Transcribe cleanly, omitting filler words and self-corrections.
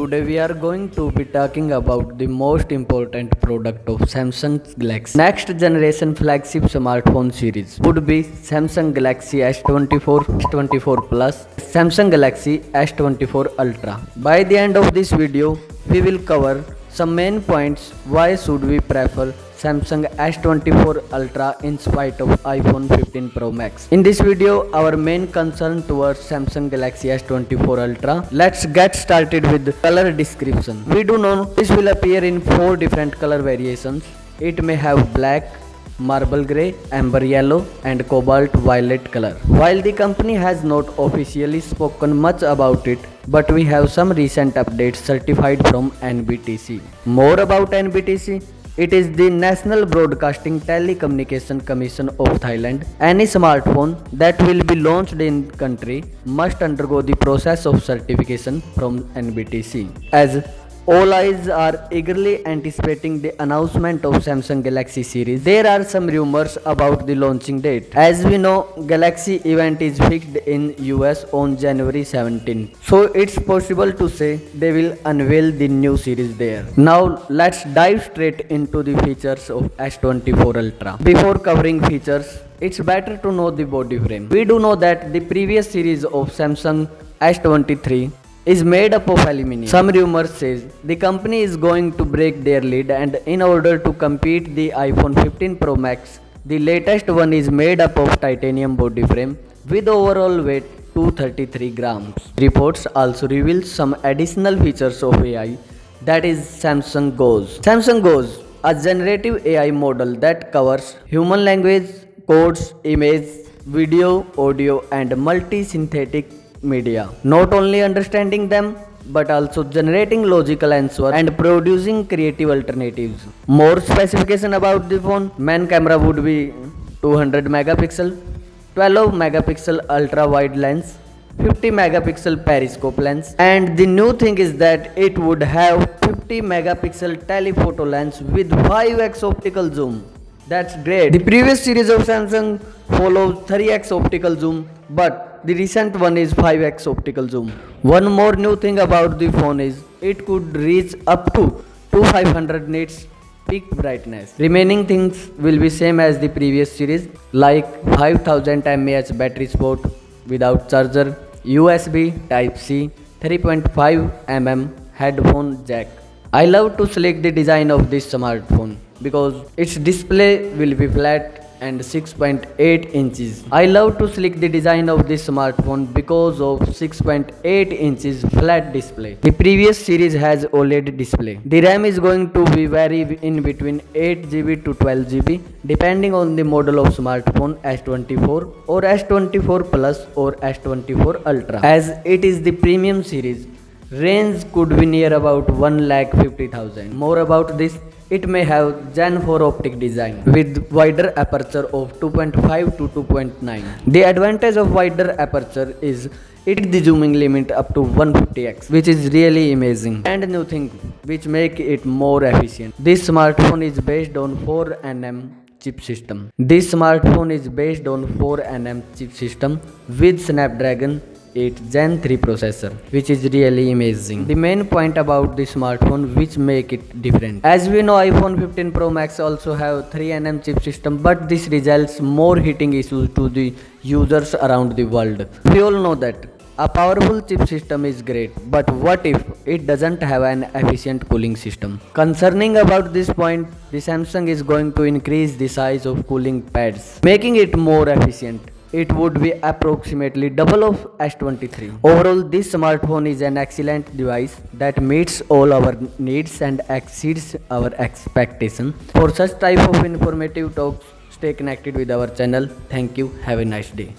Today we are going to be talking about the most important product of Samsung Galaxy. Next generation flagship smartphone series would be Samsung Galaxy S24, S24 Plus, Samsung Galaxy S24 Ultra. By the end of this video, we will cover some main points why should we prefer Samsung S24 Ultra in spite of iPhone 15 Pro Max. In this video, our main concern towards Samsung Galaxy S24 Ultra. Let's get started with the color description. We do know this will appear in 4 different color variations. It may have black, marble grey, amber yellow and cobalt violet color. While the company has not officially spoken much about it, but we have some recent updates certified from NBTC. More about NBTC. It is the National Broadcasting Telecommunication Commission of Thailand. Any smartphone that will be launched in country must undergo the process of certification from NBTC. As all eyes are eagerly anticipating the announcement of Samsung Galaxy series, there are some rumors about the launching date. As we know, Galaxy event is fixed in US on January 17. So it's possible to say they will unveil the new series there. Now let's dive straight into the features of S24 Ultra. Before covering features, it's better to know the body frame. We do know that the previous series of Samsung S23 is made up of aluminum. Some rumors says the company is going to break their lead, and in order to compete the iPhone 15 Pro Max, the latest one is made up of titanium body frame with overall weight 233 grams. Reports also reveal some additional features of AI, that is Samsung Goes. Samsung Goes, a generative AI model that covers human language, codes, image, video, audio and multi-synthetic media. Not only understanding them, but also generating logical answers and producing creative alternatives. More specification about the phone. Main camera would be 200 megapixel, 12 megapixel ultra wide lens, 50 megapixel periscope lens, and the new thing is that it would have 50 megapixel telephoto lens with 5x optical zoom. That's great. The previous series of Samsung follows 3x optical zoom, but the recent one is 5x optical zoom. One more new thing about the phone is it could reach up to 2500 nits peak brightness. Remaining things will be same as the previous series, like 5000 mAh battery support without charger, USB Type-C, 3.5mm headphone jack. I love to select the design of this smartphone because its display will be flat and 6.8 inches. I love to select the design of this smartphone because of 6.8 inches flat display. The previous series has OLED display. The RAM is going to be vary in between 8GB to 12GB depending on the model of smartphone, S24 or S24 Plus or S24 Ultra. As it is the premium series, range could be near about 1,50,000. More about this, it may have Gen 4 optic design with wider aperture of 2.5 to 2.9. The advantage of wider aperture is it the zooming limit up to 150x, which is really amazing. And new thing which make it more efficient. This smartphone is based on 4nm chip system. This smartphone is based on 4nm chip system with Snapdragon 8 Gen 3 processor, which is really amazing. The main point about the smartphone which make it different. As we know, iPhone 15 Pro Max also have 3nm chip system, but this results more heating issues to the users around the world. We all know that a powerful chip system is great, but what if it doesn't have an efficient cooling system? Concerning about this point, the Samsung is going to increase the size of cooling pads, making it more efficient. It would be approximately double of S23. Overall, this smartphone is an excellent device that meets all our needs and exceeds our expectation. For such type of informative talks, stay connected with our channel. Thank you. Have a nice day.